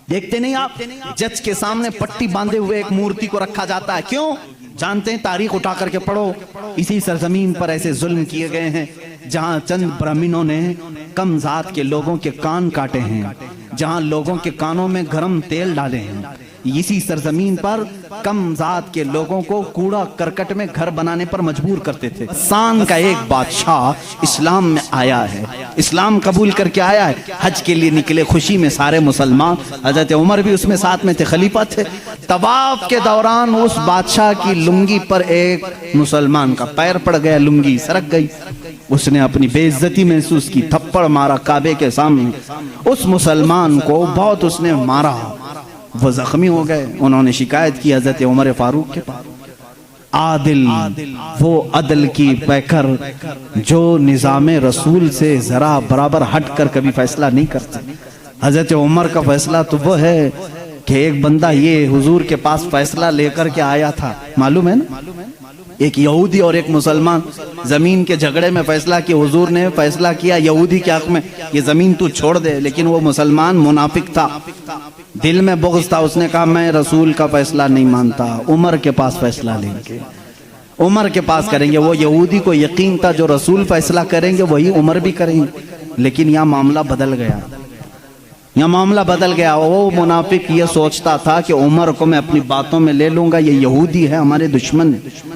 देखते नहीं आप, जज के सामने पट्टी बांधे हुए एक मूर्ति को रखा जाता है। क्यों? जानते हैं, तारीख उठा करके पढ़ो। इसी सरजमीन पर ऐसे जुल्म किए गए हैं जहां चंद ब्राह्मणों ने कम जात के लोगों के कान काटे हैं, जहां लोगों के कानों में गरम तेल डाले हैं। इसी सरजमीन पर कम जात के लोगों को कूड़ा करकट में घर बनाने पर मजबूर करते थे। सान का एक बादशाह इस्लाम में आया है, इस्लाम कबूल करके आया है। हज के लिए निकले खुशी में सारे मुसलमान, हजरत उमर भी उसमें साथ में थे, खलीफा थे। तवाफ के दौरान उस बादशाह की लुंगी पर एक मुसलमान का पैर पड़ गया, लुंगी सरक गई। उसने अपनी बेइज्जती महसूस की, थप्पड़ मारा काबे के सामने। उस मुसलमान को बहुत उसने मारा, वो जख्मी हो गए। उन्होंने शिकायत की हजरत उमर फारूक के पास। आदिल, वो अदल की पैकर जो निज़ामे रसूल से जरा बराबर हट कर कभी फैसला नहीं करते। हजरत उमर का फैसला तो वो है कि एक बंदा ये हुजूर के पास फैसला लेकर के आया था, मालूम है ना, एक यहूदी और एक मुसलमान जमीन के झगड़े में फैसला किया। हुजूर ने फैसला किया यहूदी के हक में, ये जमीन तू छोड़ दे, लेकिन वो मुसलमान मुनाफिक था, दिल में बुग़्ज़ था। उसने कहा मैं रसूल का फैसला नहीं मानता, उमर के पास फैसला लेंगे, उमर के पास करेंगे। वो यहूदी को यकीन था जो रसूल फैसला करेंगे वही उमर भी करेंगे। लेकिन यहाँ मामला बदल गया, यहाँ मामला बदल गया। वो मुनाफिक ये सोचता था कि उमर को मैं अपनी बातों में ले लूंगा, ये यहूदी है, हमारे दुश्मन,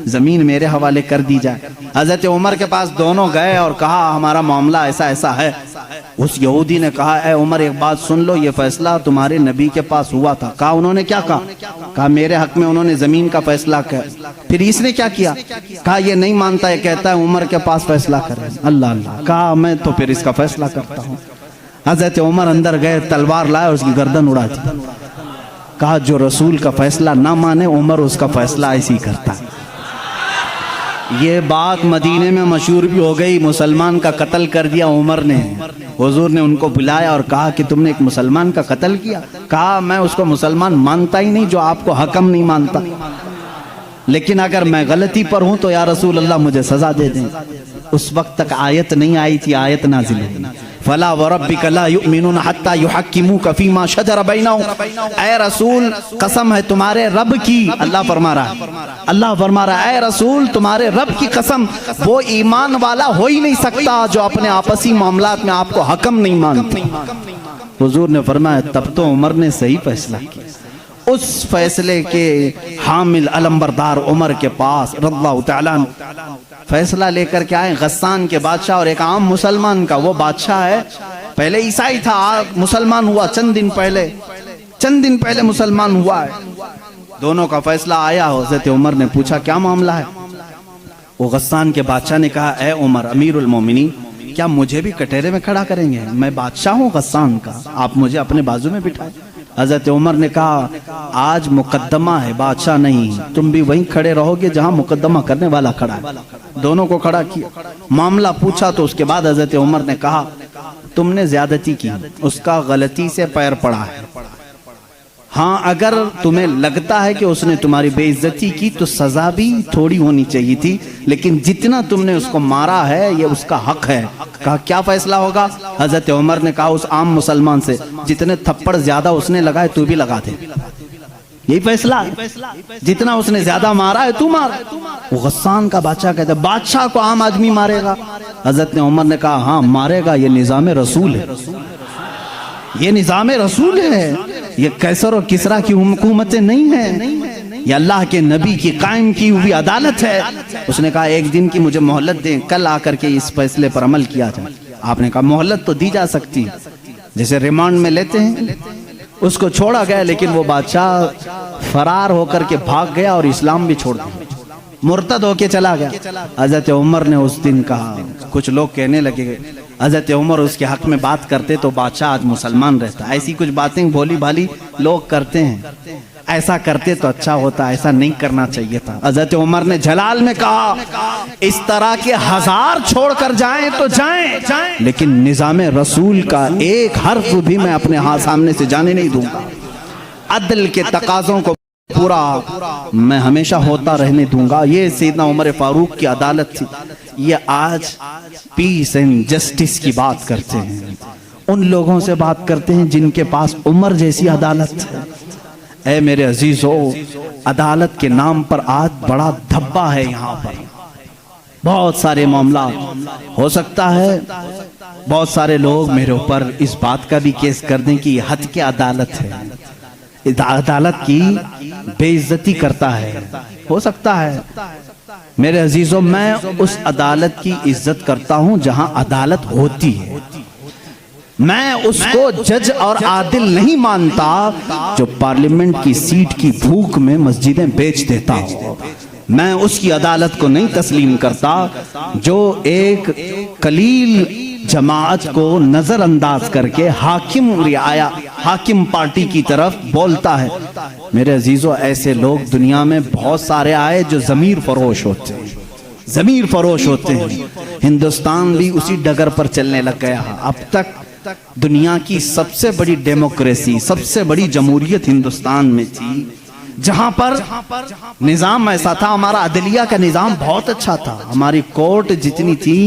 जमीन मेरे हवाले कर दी जाए। हजरत उमर के पास दोनों गए और कहा हमारा मामला ऐसा ऐसा है। उस यहूदी ने कहा ए उमर एक बात सुन लो, ये फैसला तुम्हारे नबी के पास हुआ था। कहा उन्होंने क्या कहा? कहा मेरे हक में उन्होंने जमीन का फैसला किया। फिर इसने क्या किया? कहा ये नहीं मानता है, कहता है उमर के पास फैसला करे। अल्लाह अल्लाह। कहा मैं तो फिर इसका फैसला करता हूँ। हजरत उमर अंदर गए, तलवार लाए, उसकी गर्दन उड़ा दी। कहा जो रसूल का फैसला ना माने उमर उसका फैसला ऐसे ही करता है। ये बात मदीने में मशहूर भी हो गई, मुसलमान का कत्ल कर दिया उमर ने। हुजूर ने उनको बुलाया और कहा कि तुमने एक मुसलमान का कत्ल किया। कहा मैं उसको मुसलमान मानता ही नहीं जो आपको हकम नहीं मानता, लेकिन अगर मैं गलती पर हूं तो या रसूल अल्लाह मुझे सजा दे दें। उस वक्त तक आयत नहीं आई थी, आयत नाज़िल हुई, फला वरब्बिका ला युमिनून हत्ता युहक्किमूका फीमा शजर बैनहुम। ऐ रसूल कसम है तुम्हारे रब की, अल्लाह फरमा रहा है, अल्लाह फरमा रहा है, ऐ रसूल तुम्हारे रब की कसम, वो ईमान वाला हो ही नहीं सकता जो अपने आपसी मामलात में आपको हकम नहीं मानते। हुजूर ने फरमाया तब तो उमर ने सही फैसला किया। उस फैसले के हामिल अलमबरदार उमर के पास रज़ियल्लाहु तआला फैसला लेकर के आए गस्सान के बादशाह और एक आम मुसलमान का। वो बादशाह है, पहले ईसाई था, मुसलमान हुआ चंद दिन पहले मुसलमान हुआ है। दोनों का फैसला आया। हज़रत उमर ने पूछा क्या मामला है? वो गस्सान के बादशाह ने कहा ए उमर अमीरुल मोमिनीन, क्या मुझे भी कटहरे में खड़ा करेंगे? मैं बादशाह हूँ गस्सान का, आप मुझे अपने बाजू में बिठाए। हजरत उमर ने कहा आज मुकद्दमा है, बादशाह नहीं, तुम भी वहीं खड़े रहोगे जहां मुकद्दमा करने वाला खड़ा है। दोनों को खड़ा किया, मामला पूछा तो उसके बाद हजरत उमर ने कहा तुमने ज्यादती की, उसका गलती से पैर पड़ा है। हाँ अगर तुम्हें लगता है कि उसने तुम्हारी बेइज्जती की तो सजा भी थोड़ी होनी चाहिए थी, लेकिन जितना तुमने उसको मारा है ये उसका हक है। कहा क्या फैसला होगा? हजरत उमर ने कहा उस आम मुसलमान से जितने थप्पड़ ज्यादा उसने लगाए तू भी लगा दे, यही फैसला है, जितना उसने ज्यादा मारा है तू मार। वो गस्सान का बादशाह कहता है बादशाह को आम आदमी मारेगा? हजरत उमर ने कहा हाँ मारेगा, ये निजाम रसूल है, ये निजाम रसूल है, ये कैसर और किसरा की हुकूमतें नहीं है, ये अल्लाह के नबी की कायम की हुई अदालत है। उसने कहा एक दिन की मुझे मोहलत दें, कल आकर के इस फैसले पर अमल किया जाए। आपने कहा मोहलत तो दी जा सकती है, जैसे रिमांड में लेते हैं। उसको छोड़ा गया, लेकिन वो बादशाह फरार होकर के भाग गया और इस्लाम भी छोड़ दिया, मुर्तद होके चला गया। हजरत उमर ने उस दिन कहा, कुछ लोग कहने लगे हजरत उमर उसके हक में बात करते तो बादशाह आज मुसलमान रहता। ऐसी कुछ बातें भोली भाली लोग करते हैं, ऐसा करते तो अच्छा होता, ऐसा नहीं करना चाहिए था। हजरत उमर ने जलाल में कहा इस तरह के 1000 छोड़कर जाएं तो जाएं, लेकिन निजाम रसूल का एक हर्फ भी मैं अपने हाथ सामने से जाने नहीं दूंगा। अदल के तकाज़ों को पूरा मैं हमेशा होता रहने दूंगा। ये सैयदना उमर फारूक की अदालत थी। ये आज पीस एंड जस्टिस की बात करते हैं, उन लोगों से बात करते हैं जिनके पास उमर जैसी अदालत है। ऐ मेरे अजीजों, अदालत के नाम पर आज बड़ा धब्बा है। यहाँ पर बहुत सारे मामला हो सकता है, बहुत सारे लोग मेरे ऊपर इस बात का भी केस कर दें कि हद की अदालत है, अदालत की बेइज्जती करता है। हो सकता है मेरे अजीजों, मैं उस अदालत की इज्जत करता हूं जहां अदालत होती है। मैं उसको जज और आदिल नहीं मानता जो पार्लियामेंट की सीट की भूख में मस्जिदें बेच देता हो। मैं उसकी अदालत को नहीं तस्लीम करता जो एक कलील जमात को नजरअंदाज करके हाकिम पार्टी की तरफ बोलता है। मेरे अजीजों, ऐसे लोग दुनिया में बहुत सारे आए जो जमीर फरोश होते हैं, जमीर फरोश होते हैं। हिंदुस्तान भी उसी डगर पर चलने लग गया। अब तक दुनिया की सबसे बड़ी डेमोक्रेसी, सबसे बड़ी जमहूरियत हिंदुस्तान में थी, जहां पर निजाम ऐसा था। हमारा अदलिया का निजाम बहुत अच्छा था, हमारी कोर्ट जितनी थी,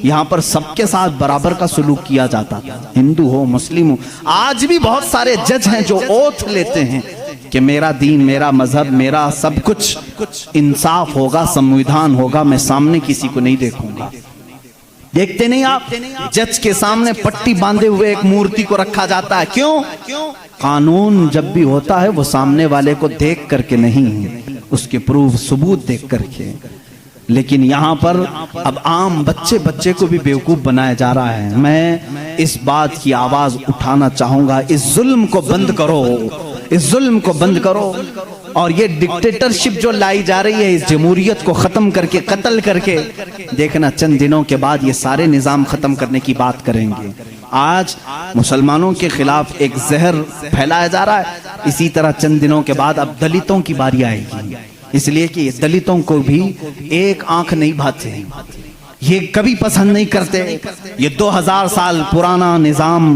यहाँ पर सबके साथ बराबर का सलूक किया जाता था, हिंदू हो मुस्लिम हो। आज भी बहुत सारे जज हैं जो ओथ लेते हैं कि मेरा दीन, मेरा मजहब, मेरा सब कुछ इंसाफ होगा, संविधान होगा, मैं सामने किसी को नहीं देखूंगा। देखते नहीं आप, जज के सामने पट्टी बांधे हुए एक मूर्ति को रखा जाता है। क्यों? कानून जब भी होता है वो सामने वाले को देख करके नहीं, उसके प्रूफ सबूत देख करके। लेकिन यहाँ पर अब आम बच्चे को भी बेवकूफ बनाया जा रहा है। मैं इस बात की आवाज उठाना चाहूंगा, इस जुल्म को बंद करो, इस जुल्म को बंद करो। और ये डिक्टेटरशिप जो लाई जा रही है, इस जमहूरियत को खत्म करके, कत्ल करके, देखना चंद दिनों के बाद ये सारे निजाम खत्म करने की बात करेंगे। आज मुसलमानों के खिलाफ एक जहर फैलाया जा रहा है, इसी तरह चंद दिनों के बाद अब दलितों की बारी आएगी। इसलिए कि दलितों को भी एक आंख नहीं भाते, ये कभी पसंद नहीं करते। ये 2000 साल पुराना निजाम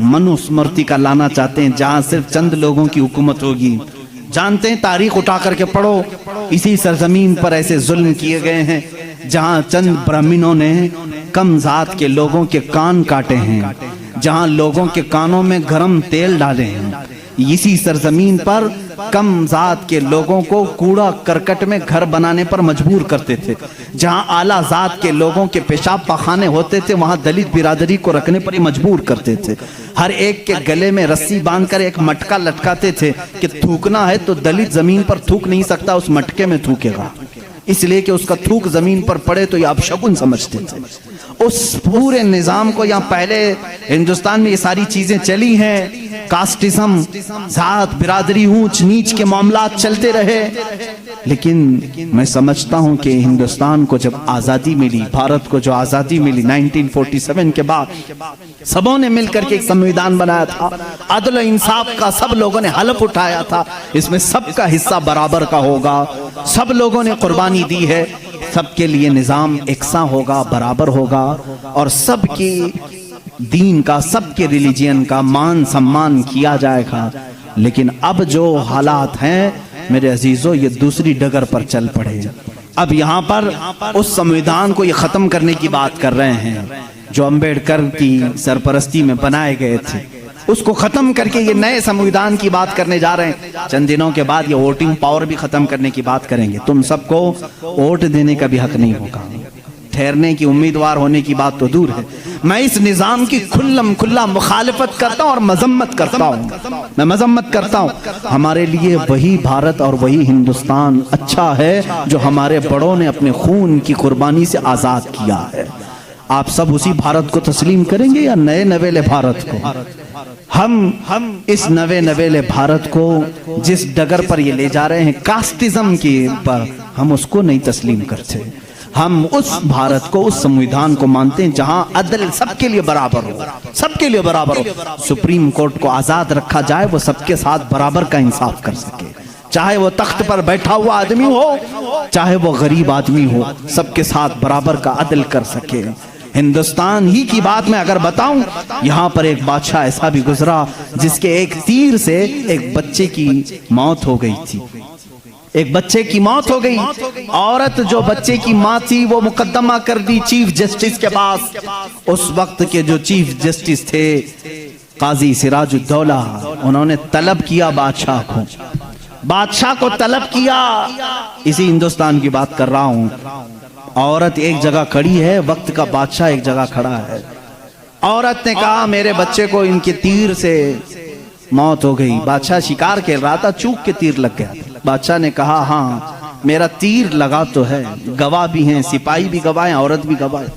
मनुस्मृति का लाना चाहते हैं, जहां सिर्फ चंद लोगों की हुकूमत होगी। जानते हैं, तारीख उठा करके पढ़ो, इसी सरजमीन पर ऐसे जुल्म किए गए हैं जहां चंद ब्राह्मणों ने कम जात के लोगों के कान काटे हैं, जहां लोगों के कानों में गरम तेल डाले हैं। इसी सरजमीन पर कम जात के लोगों को कूड़ा करकट में घर बनाने पर मजबूर करते थे। जहां आला जात के लोगों के पेशाब पाखाने होते थे, वहां दलित बिरादरी को रखने पर ही मजबूर करते थे। हर एक के गले में रस्सी बांधकर एक मटका लटकाते थे कि थूकना है तो दलित जमीन पर थूक नहीं सकता, उस मटके में थूकेगा, इसलिए कि उसका थूक जमीन पर पड़े तो ये अपशगुन समझते थे। उस पूरे निजाम को, यहाँ पहले हिंदुस्तान में ये सारी चीजें चली हैं, कास्टिज्म, जात बिरादरी, ऊंच नीच के मामला चलते रहे। लेकिन मैं समझता हूं कि हिंदुस्तान को जब आजादी मिली, भारत को जो आजादी मिली 1947 के बाद, सबों ने मिलकर के एक संविधान बनाया था, अदल और इंसाफ का सब लोगों ने हलफ उठाया था, इसमें सबका हिस्सा बराबर का होगा, सब लोगों ने कुर्बानी दी है, सबके लिए निजाम एकसा होगा, बराबर होगा, और सबकी दीन का, सबके रिलीजियन का मान सम्मान किया जाएगा। लेकिन अब जो हालात हैं मेरे अजीजों, ये दूसरी डगर पर चल पड़े। अब यहाँ पर उस संविधान को ये खत्म करने की बात कर रहे हैं जो अंबेडकर की सरपरस्ती में बनाए गए थे, उसको खत्म करके ये नए संविधान की बात करने जा रहे हैं। चंद दिनों के बाद ये वोटिंग पावर भी खत्म करने की बात करेंगे। तुम सबको वोट देने का भी हक नहीं होगा, ठहरने की, उम्मीदवार होने की बात तो दूर है। मैं इस निजाम की खुल्लम खुल्ला मुखालिफत करता हूं और मजम्मत करता हूं, मैं मजम्मत करता हूं। हमारे लिए वही भारत और वही हिंदुस्तान अच्छा है जो हमारे बड़ों ने अपने खून की कुर्बानी से आजाद किया है। आप सब उसी भारत को तस्लीम करेंगे या नए नवेले भारत को? हम इस नवे नवेले भारत को जिस डगर पर ये ले जा रहे हैं, कास्टिज्म के पर, हम उसको नहीं तस्लीम करते। हम उस भारत को, उस संविधान को मानते हैं जहां अदल सबके लिए बराबर हो, सबके लिए बराबर हो। सुप्रीम कोर्ट को आजाद रखा जाए, वो सबके साथ बराबर का इंसाफ कर सके, चाहे वो तख्त पर बैठा हुआ आदमी हो, चाहे वो गरीब आदमी हो, सबके साथ बराबर का अदल कर सके। हिंदुस्तान ही की बात मैं अगर बताऊं, यहां पर एक बादशाह ऐसा भी गुजरा जिसके एक तीर से एक बच्चे की मौत हो गई थी। एक बच्चे की मौत हो गई। औरत जो बच्चे की माँ थी वो मुकदमा कर दी चीफ जस्टिस के पास। उस वक्त के जो चीफ जस्टिस थे काजी सिराजुद्दौला, उन्होंने तलब किया बादशाह को तलब किया। इसी हिंदुस्तान की बात कर रहा हूं। औरत एक जगह खड़ी है, वक्त का बादशाह एक जगह खड़ा है। औरत ने कहा मेरे बच्चे को इनके तीर से मौत हो गई। बादशाह शिकार खेल रहा था, चूक के तीर लग गया। बादशाह ने कहा हाँ मेरा तीर लगा तो है, गवाह भी हैं, सिपाही भी गवाह हैं, औरत भी गवाह है।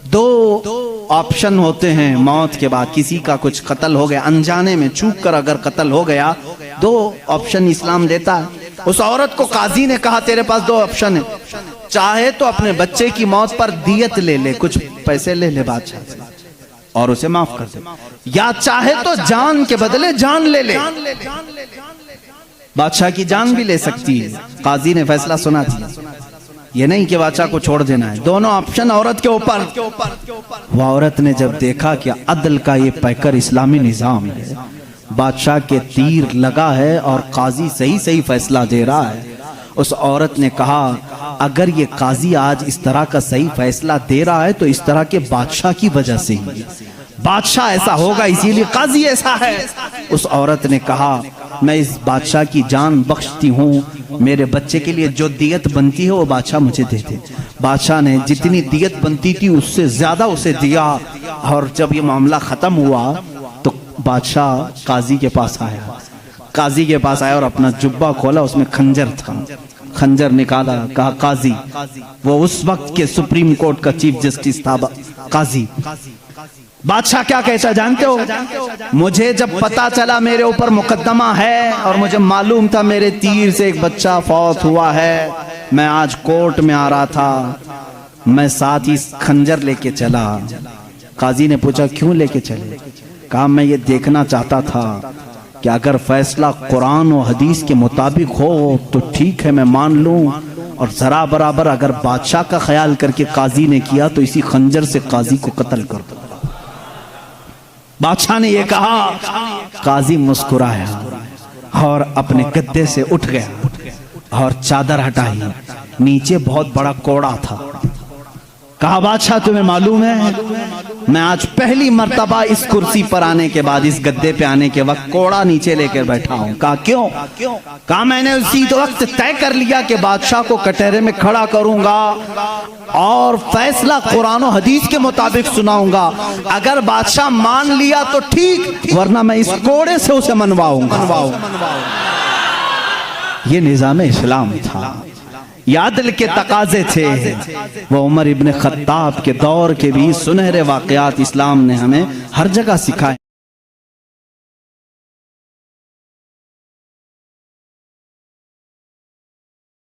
दो ऑप्शन होते हैं मौत के बाद, किसी का कुछ कत्ल हो गया अनजाने में, चूक कर अगर कत्ल हो गया, दो ऑप्शन इस्लाम देता है। उस औरत को काजी ने कहा तेरे पास दो ऑप्शन है, चाहे तो अपने बच्चे की मौत पर दियत ले ले, कुछ पैसे ले ले बादशाह से और उसे माफ कर दे, या चाहे तो जान के बदले जान ले ले। बादशाह की जान भी ले सकती है। काजी ने फैसला सुना दिया, ये नहीं कि बादशाह को छोड़ देना है, दोनों ऑप्शन औरत के ऊपर। वो औरत ने जब देखा कि अदल का ये पैकर इस्लामी निजाम है, बादशाह के तीर लगा है और काजी सही सही फैसला दे रहा है, उस औरत ने कहा अगर ये काजी आज इस तरह का सही फैसला दे रहा है तो इस तरह के बादशाह की वजह से ही, बादशाह ऐसा होगा इसीलिए काजी ऐसा है। उस औरत ने कहा मैं इस बादशाह की जान बख्शती हूँ, मेरे बच्चे के लिए जो दियत बनती है वो बादशाह मुझे दे दे। बादशाह ने जितनी दियत बनती थी उससे ज्यादा उसे दिया। और जब ये मामला खत्म हुआ तो बादशाह काजी के पास आया, काजी के पास आया और अपना जुब्बा खोला, उसमें खंजर था, खंजर निकाला, कहा काजी, वो उस वक्त के सुप्रीम कोर्ट का चीफ जस्टिस था काजी। बादशाह क्या कहता जानते हो, मुझे जब पता चला मेरे ऊपर मुकदमा है और मुझे मालूम था मेरे तीर से एक बच्चा फौत हुआ है, मैं आज कोर्ट में आ रहा था, मैं साथ ही खंजर लेके चला। काजी ने पूछा क्यों लेके चले? कहा मैं ये देखना चाहता था कि अगर फैसला कुरान और हदीस के मुताबिक हो तो ठीक है मैं मान लूं, और जरा बराबर अगर बादशाह का ख्याल करके काजी ने किया तो इसी खंजर से काजी को कत्ल कर दो। बादशाह ने यह कहा, काजी मुस्कुराया और अपने गद्दे से उठ गया और चादर हटाई, नीचे बहुत बड़ा कोड़ा था। कहा बादशाह तुम्हें मालूम है मैं आज पहली मर्तबा इस कुर्सी पर आने के बाद, इस गद्दे पे आने के वक्त कोड़ा नीचे लेकर बैठा हूं। कहा क्यों? कहा मैंने उसी वक्त तय कर लिया कि बादशाह को कटहरे में खड़ा करूंगा और फैसला कुरान और हदीस के मुताबिक सुनाऊंगा, अगर बादशाह मान लिया तो ठीक, वरना मैं इस कोड़े से उसे मनवाऊंगा। ये निजाम इस्लाम था, यादल के तकाजे थे। वो उमर इब्न खत्ताब के दौर के भी सुनहरे वाकयात इस्लाम ने हमें हर जगह सिखाए।